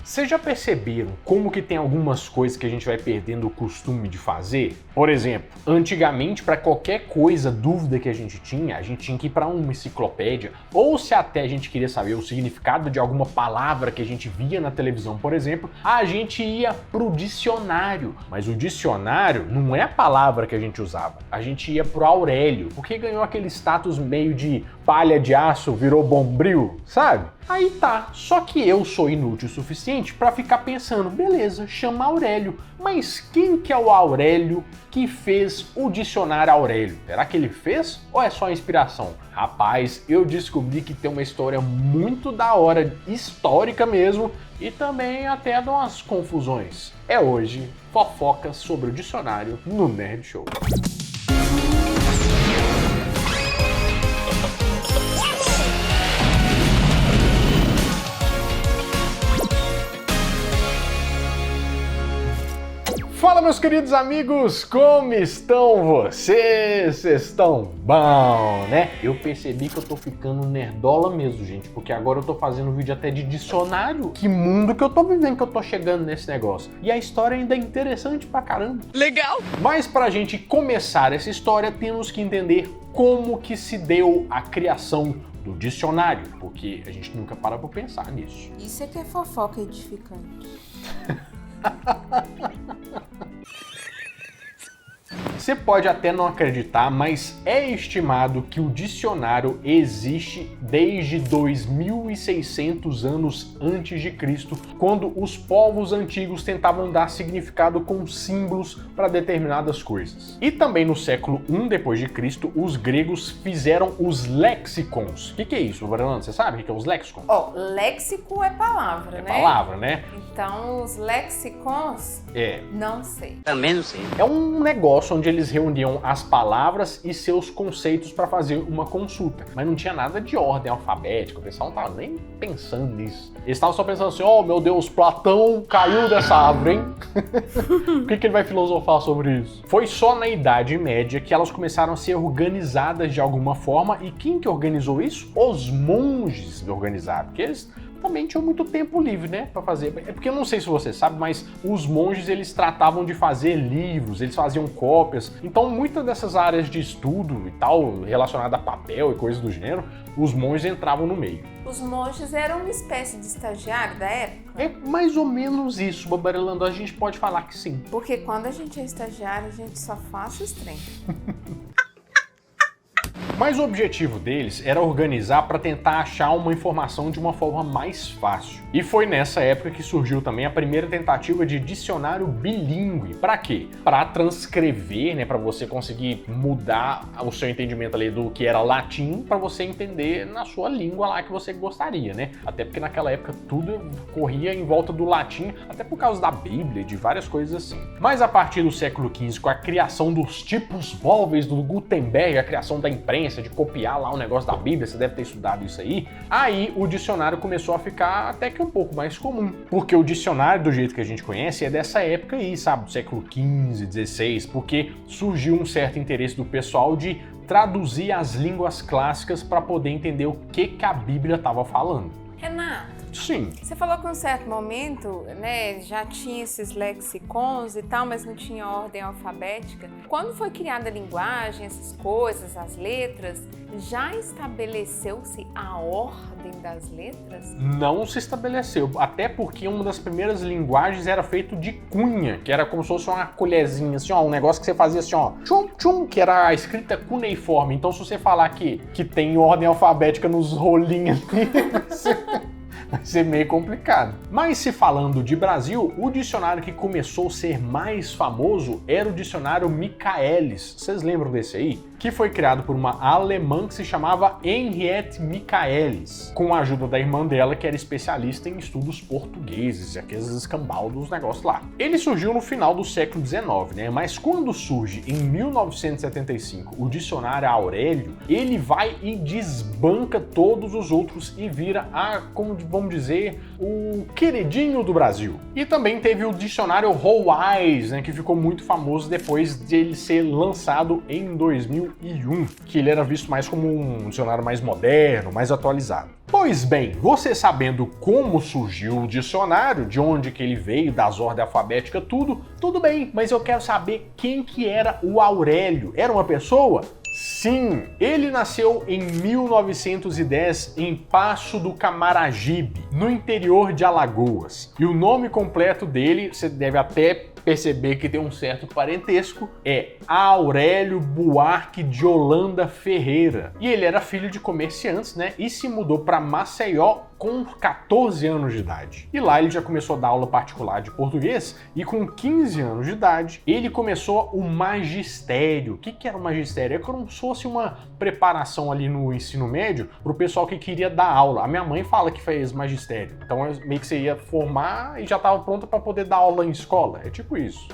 Vocês já perceberam como que tem algumas coisas que a gente vai perdendo o costume de fazer? Por exemplo, antigamente, para qualquer coisa, dúvida que a gente tinha que ir para uma enciclopédia, ou se até a gente queria saber o significado de alguma palavra que a gente via na televisão, por exemplo, a gente ia pro dicionário. Mas o dicionário não é a palavra que a gente usava, a gente ia pro Aurélio, porque ganhou aquele status meio de palha de aço, virou bombril, sabe? Aí tá, só que eu sou inútil o suficiente para ficar pensando, beleza, chama Aurélio, mas quem que é o Aurélio que fez o dicionário Aurélio? Será que ele fez ou é só inspiração? Rapaz, eu descobri que tem uma história muito da hora, histórica mesmo, e também até de umas confusões. É hoje, fofocas sobre o dicionário no Nerd Show. Fala, meus queridos amigos, como estão vocês? Vocês estão bom, né? Eu percebi que eu tô ficando nerdola mesmo, gente, porque agora eu tô fazendo vídeo até de dicionário. Que mundo que eu tô vivendo que eu tô chegando nesse negócio. E a história ainda é interessante pra caramba. Legal! Mas pra gente começar essa história, temos que entender como que se deu a criação do dicionário, porque a gente nunca para pra pensar nisso. Isso é que é fofoca edificante. Você pode até não acreditar, mas é estimado que o dicionário existe desde 2600 anos antes de Cristo, quando os povos antigos tentavam dar significado com símbolos para determinadas coisas. E também no século I depois de Cristo, os gregos fizeram os lexicons. O que é isso, Brunão? Você sabe o que é os lexicons? Léxico é palavra, né? Palavra, né? Então, os lexicons, não sei. Também não sei. É um negócio onde eles reuniam as palavras e seus conceitos para fazer uma consulta. Mas não tinha nada de ordem alfabética, o pessoal não estava nem pensando nisso. Eles estavam só pensando assim, oh meu Deus, Platão caiu dessa árvore, hein? O que ele vai filosofar sobre isso? Foi só na Idade Média que elas começaram a ser organizadas de alguma forma, e quem que organizou isso? Os monges organizaram, porque eles também tinham muito tempo livre, né, para fazer. É porque eu não sei se você sabe, mas os monges, eles tratavam de fazer livros, eles faziam cópias. Então, muitas dessas áreas de estudo e tal, relacionada a papel e coisas do gênero, os monges entravam no meio. Os monges eram uma espécie de estagiário da época? É mais ou menos isso, Babarelando, a gente pode falar que sim. Porque quando a gente é estagiário, a gente só faz os trem. Mas o objetivo deles era organizar para tentar achar uma informação de uma forma mais fácil. E foi nessa época que surgiu também a primeira tentativa de dicionário bilíngue. Para quê? Para transcrever, né, para você conseguir mudar o seu entendimento ali do que era latim para você entender na sua língua lá que você gostaria, né? Até porque naquela época tudo corria em volta do latim, até por causa da Bíblia e de várias coisas assim. Mas a partir do século XV, com a criação dos tipos móveis do Gutenberg, a criação da imprensa, de copiar lá o negócio da Bíblia, você deve ter estudado isso aí o dicionário começou a ficar até que um pouco mais comum. Porque o dicionário, do jeito que a gente conhece, é dessa época aí, sabe? Do século XV, XVI, porque surgiu um certo interesse do pessoal de traduzir as línguas clássicas para poder entender o que a Bíblia estava falando. Renato, sim. Você falou que em um certo momento, né, já tinha esses lexicons e tal, mas não tinha ordem alfabética. Quando foi criada a linguagem, essas coisas, as letras, já estabeleceu-se a ordem das letras? Não se estabeleceu, até porque uma das primeiras linguagens era feito de cunha, que era como se fosse uma colherzinha, assim, ó, um negócio que você fazia assim, ó, tchum, tchum, que era a escrita cuneiforme. Então, se você falar que tem ordem alfabética nos rolinhos vai ser meio complicado. Mas se falando de Brasil, o dicionário que começou a ser mais famoso era o dicionário Michaelis. Vocês lembram desse aí? Que foi criado por uma alemã que se chamava Henriette Michaelis, com a ajuda da irmã dela, que era especialista em estudos portugueses, aqueles escambau dos negócios lá. Ele surgiu no final do século XIX, né? Mas quando surge em 1975 o dicionário Aurélio, ele vai e desbanca todos os outros e vira, como vamos dizer, o queridinho do Brasil. E também teve o dicionário Whole-Wise, né, que ficou muito famoso depois de ele ser lançado em 2001, que ele era visto mais como um dicionário mais moderno, mais atualizado. Pois bem, você sabendo como surgiu o dicionário, de onde que ele veio, das ordens alfabéticas, tudo bem, mas eu quero saber quem que era o Aurélio. Era uma pessoa? Sim, ele nasceu em 1910 em Passo do Camaragibe, no interior de Alagoas. E o nome completo dele, você deve até perceber que tem um certo parentesco, é Aurélio Buarque de Holanda Ferreira. E ele era filho de comerciantes, né? E se mudou para Maceió com 14 anos de idade. E lá ele já começou a dar aula particular de português e com 15 anos de idade ele começou o magistério. O que era o magistério? É como se fosse uma preparação ali no ensino médio para o pessoal que queria dar aula. A minha mãe fala que fez magistério. Então meio que você ia formar e já estava pronta para poder dar aula em escola. É tipo isso.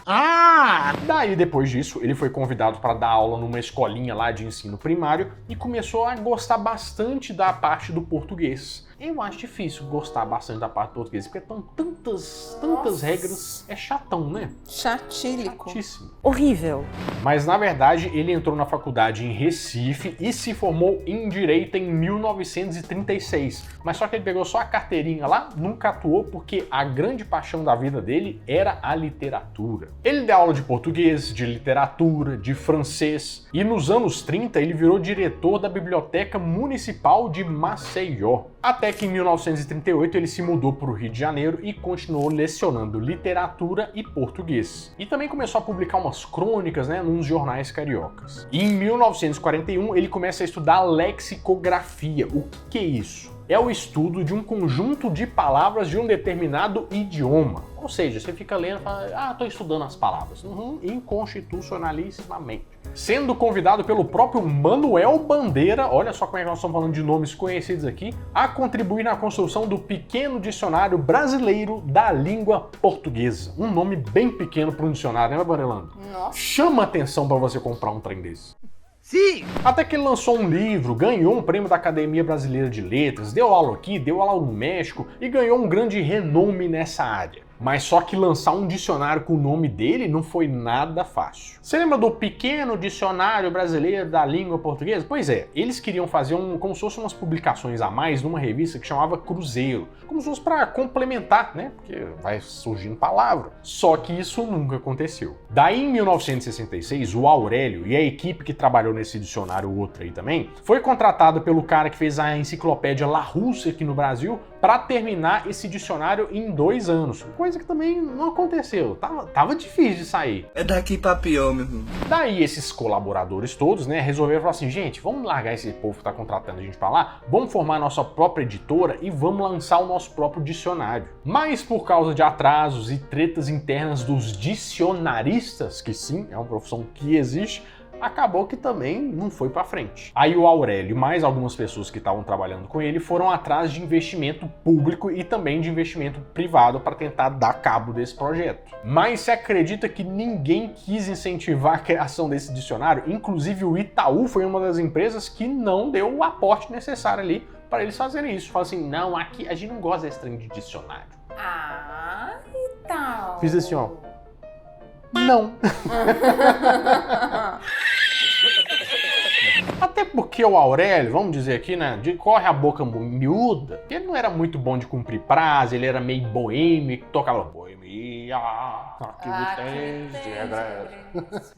Daí depois disso ele foi convidado para dar aula numa escolinha lá de ensino primário e começou a gostar bastante da parte do português. Eu acho difícil gostar bastante da parte do português, porque estão tantas regras. É chatão, né? Chatílico. Chatíssimo. Horrível. Mas, na verdade, ele entrou na faculdade em Recife e se formou em Direito em 1936. Mas só que ele pegou só a carteirinha lá, nunca atuou, porque a grande paixão da vida dele era a literatura. Ele deu aula de português, de literatura, de francês. E nos anos 30, ele virou diretor da Biblioteca Municipal de Maceió. Até que em 1938 ele se mudou para o Rio de Janeiro e continuou lecionando literatura e português. E também começou a publicar umas crônicas, né, nos jornais cariocas. E em 1941 ele começa a estudar lexicografia. O que é isso? É o estudo de um conjunto de palavras de um determinado idioma. Ou seja, você fica lendo e fala, tô estudando as palavras. Inconstitucionalissimamente. Sendo convidado pelo próprio Manuel Bandeira, olha só como é que nós estamos falando de nomes conhecidos aqui, a contribuir na construção do pequeno dicionário brasileiro da língua portuguesa. Um nome bem pequeno para um dicionário, né, Bandelando? Nossa. Chama atenção para você comprar um trem desse. Sim! Até que ele lançou um livro, ganhou um prêmio da Academia Brasileira de Letras, deu aula aqui, deu aula no México e ganhou um grande renome nessa área. Mas só que lançar um dicionário com o nome dele não foi nada fácil. Você lembra do Pequeno Dicionário Brasileiro da Língua Portuguesa? Pois é, eles queriam fazer como se fossem umas publicações a mais numa revista que chamava Cruzeiro. Como se fosse para complementar, né? Porque vai surgindo palavra. Só que isso nunca aconteceu. Daí, em 1966, o Aurélio e a equipe que trabalhou nesse dicionário, outro aí também, foi contratado pelo cara que fez a enciclopédia Larousse aqui no Brasil para terminar esse dicionário em 2 anos. Coisa que também não aconteceu. Tava difícil de sair. É daqui pra pior, meu irmão. Daí esses colaboradores todos, né, resolveram falar assim, gente, vamos largar esse povo que tá contratando a gente pra lá, vamos formar a nossa própria editora e vamos lançar o nosso próprio dicionário. Mas por causa de atrasos e tretas internas dos dicionaristas, que sim, é uma profissão que existe, acabou que também não foi pra frente. Aí o Aurélio e mais algumas pessoas que estavam trabalhando com ele foram atrás de investimento público e também de investimento privado para tentar dar cabo desse projeto. Mas se acredita que ninguém quis incentivar a criação desse dicionário? Inclusive o Itaú foi uma das empresas que não deu o aporte necessário ali para eles fazerem isso. Fala assim, não, aqui a gente não gosta desse trem de dicionário. Itaú. Fiz assim, ó. Não. Até porque o Aurélio, vamos dizer aqui, né, de corre a boca miúda, ele não era muito bom de cumprir prazo, ele era meio boêmio, tocava boemia, aquilo tem regresso.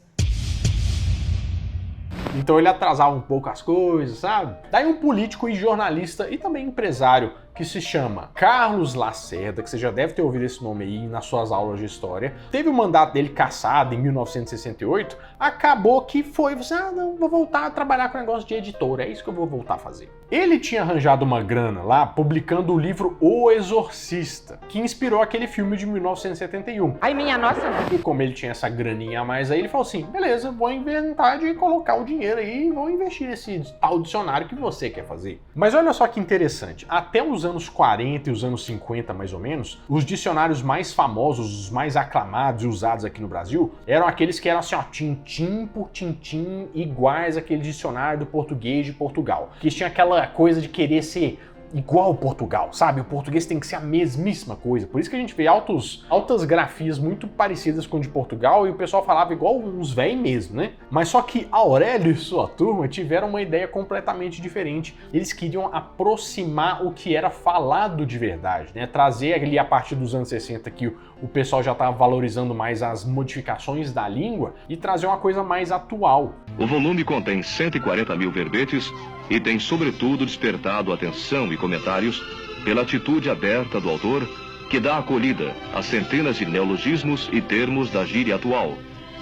Então ele atrasava um pouco as coisas, sabe? Daí um político e jornalista e também empresário que se chama Carlos Lacerda, que você já deve ter ouvido esse nome aí nas suas aulas de história, teve o mandato dele cassado em 1968, acabou que foi, não, vou voltar a trabalhar com negócio de editora, é isso que eu vou voltar a fazer. Ele tinha arranjado uma grana lá, publicando o livro O Exorcista, que inspirou aquele filme de 1971. Ai, minha nossa! E como ele tinha essa graninha a mais aí, ele falou assim, beleza, vou inventar de colocar o dinheiro aí e vou investir nesse tal dicionário que você quer fazer. Mas olha só que interessante, até os anos 40 e os anos 50, mais ou menos, os dicionários mais famosos, os mais aclamados e usados aqui no Brasil, eram aqueles que eram assim, ó, tintim por tintim, iguais àquele dicionário do português de Portugal. Que tinha aquela coisa de querer ser igual Portugal, sabe? O português tem que ser a mesmíssima coisa. Por isso que a gente vê altas grafias muito parecidas com o de Portugal e o pessoal falava igual uns véi mesmo, né? Mas só que Aurélio e sua turma tiveram uma ideia completamente diferente. Eles queriam aproximar o que era falado de verdade, né? Trazer ali a partir dos anos 60 que o pessoal já estava valorizando mais as modificações da língua e trazer uma coisa mais atual. O volume contém 140 mil verbetes e tem, sobretudo, despertado atenção e comentários pela atitude aberta do autor, que dá acolhida a centenas de neologismos e termos da gíria atual,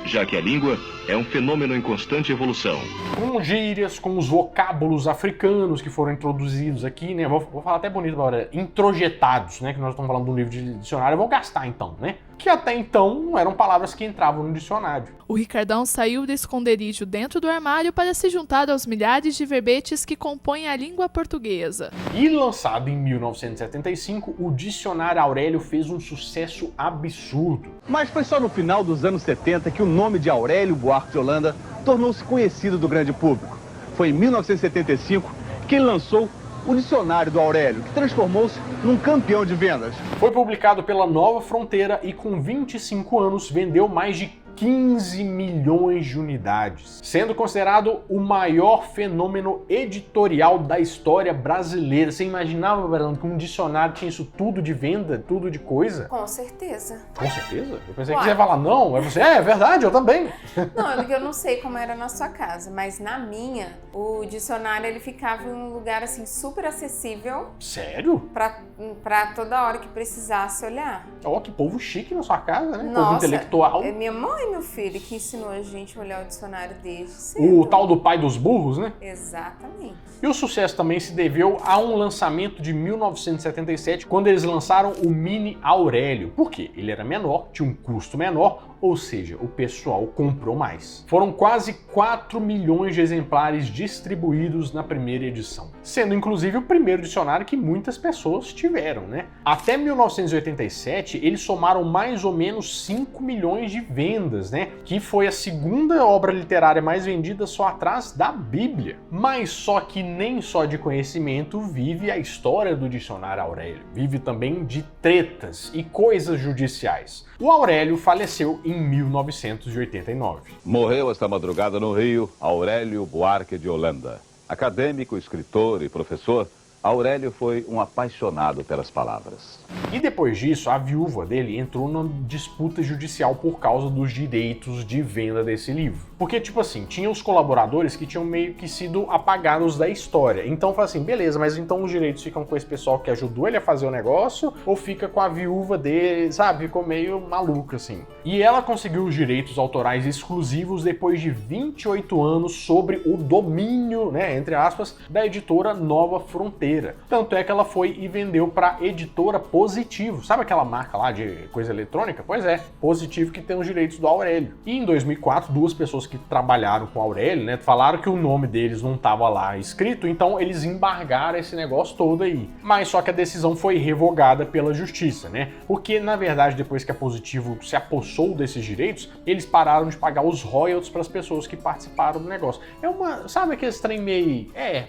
já que a língua é um fenômeno em constante evolução. Com gírias, com os vocábulos africanos que foram introduzidos aqui, né? Vou falar até bonito agora, introjetados, né? Que nós estamos falando de um livro de dicionário, eu vou gastar então, né? Que até então não eram palavras que entravam no dicionário. O Ricardão saiu do esconderijo dentro do armário para se juntar aos milhares de verbetes que compõem a língua portuguesa. E lançado em 1975, o Dicionário Aurélio fez um sucesso absurdo. Mas foi só no final dos anos 70 que o nome de Aurélio Buarque de Holanda tornou-se conhecido do grande público. Foi em 1975 que ele lançou o Dicionário do Aurélio, que transformou-se num campeão de vendas. Foi publicado pela Nova Fronteira e com 25 anos vendeu mais de 15 milhões de unidades, sendo considerado o maior fenômeno editorial da história brasileira. Você imaginava, Verano, que um dicionário tinha isso tudo de venda, tudo de coisa? Com certeza. Com certeza? Eu pensei que você ia falar não, aí você, é verdade, eu também. Não, é porque eu não sei como era na sua casa, mas na minha, o dicionário ele ficava em um lugar assim super acessível. Sério? Pra toda hora que precisasse olhar. Ó, que povo chique na sua casa, né? Nossa, povo intelectual. É minha mãe, meu filho, que ensinou a gente a olhar o dicionário desde cedo. O tal do pai dos burros, né? Exatamente. E o sucesso também se deveu a um lançamento de 1977, quando eles lançaram o Mini Aurélio. Por quê? Ele era menor, tinha um custo menor, ou seja, o pessoal comprou mais. Foram quase 4 milhões de exemplares distribuídos na primeira edição, sendo inclusive o primeiro dicionário que muitas pessoas tiveram, né? Até 1987, eles somaram mais ou menos 5 milhões de vendas, né? Que foi a segunda obra literária mais vendida só atrás da Bíblia. Mas só que nem só de conhecimento vive a história do Dicionário Aurélio. Vive também de tretas e coisas judiciais. O Aurélio faleceu em 1989. Morreu esta madrugada no Rio Aurélio Buarque de Holanda. Acadêmico, escritor e professor, Aurélio foi um apaixonado pelas palavras. E depois disso, a viúva dele entrou numa disputa judicial por causa dos direitos de venda desse livro. Porque, tipo assim, tinha os colaboradores que tinham meio que sido apagados da história. Então, foi assim, beleza, mas então os direitos ficam com esse pessoal que ajudou ele a fazer o negócio ou fica com a viúva dele, sabe? Ficou meio maluco, assim. E ela conseguiu os direitos autorais exclusivos depois de 28 anos sobre o domínio, né, entre aspas, da editora Nova Fronteira. Tanto é que ela foi e vendeu para editora Positivo. Sabe aquela marca lá de coisa eletrônica? Pois é, Positivo, que tem os direitos do Aurélio. E em 2004, duas pessoas que trabalharam com o Aurélio, né, falaram que o nome deles não estava lá escrito, então eles embargaram esse negócio todo aí. Mas só que a decisão foi revogada pela justiça, né? Porque, na verdade, depois que a Positivo se apossou desses direitos, eles pararam de pagar os royalties para as pessoas que participaram do negócio. É uma... Sabe aquele trem meio...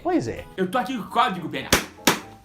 Pois é. Eu tô aqui com o código penal.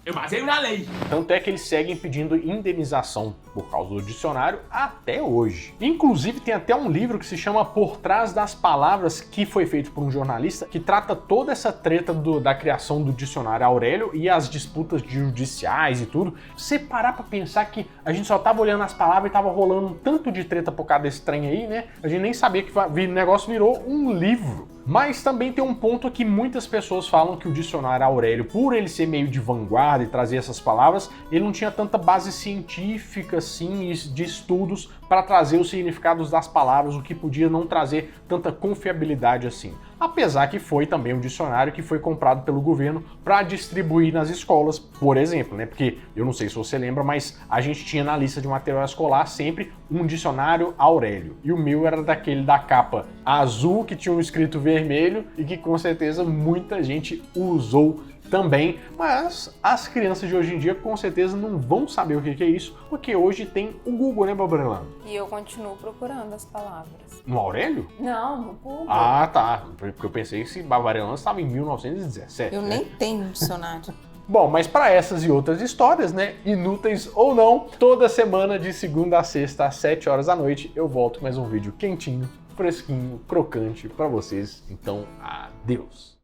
Eu baseio na lei. Tanto é que eles seguem pedindo indenização por causa do dicionário até hoje. Inclusive tem até um livro que se chama Por Trás das Palavras, que foi feito por um jornalista, que trata toda essa treta da criação do dicionário Aurélio e as disputas judiciais e tudo. Você parar pra pensar que a gente só tava olhando as palavras e tava rolando um tanto de treta por causa desse trem aí, né? A gente nem sabia que o negócio virou um livro. Mas também tem um ponto que muitas pessoas falam que o dicionário Aurélio, por ele ser meio de vanguarda e trazer essas palavras, ele não tinha tanta base científica assim de estudos para trazer os significados das palavras, o que podia não trazer tanta confiabilidade assim. Apesar que foi também um dicionário que foi comprado pelo governo para distribuir nas escolas, por exemplo, né? Porque eu não sei se você lembra, mas a gente tinha na lista de material escolar sempre um dicionário Aurélio. E o meu era daquele da capa azul que tinha um escrito vermelho e que com certeza muita gente usou também, mas as crianças de hoje em dia com certeza não vão saber o que é isso, porque hoje tem o Google, né, Babrelano? E eu continuo procurando as palavras. No Aurélio? Não, no Google. Ah, tá. Porque eu pensei que esse Babrelano estava em 1917. Eu né? nem tenho dicionário. Bom, mas para essas e outras histórias, né, inúteis ou não, toda semana de segunda a sexta às 7 horas da noite eu volto com mais um vídeo quentinho, fresquinho, crocante para vocês. Então, adeus!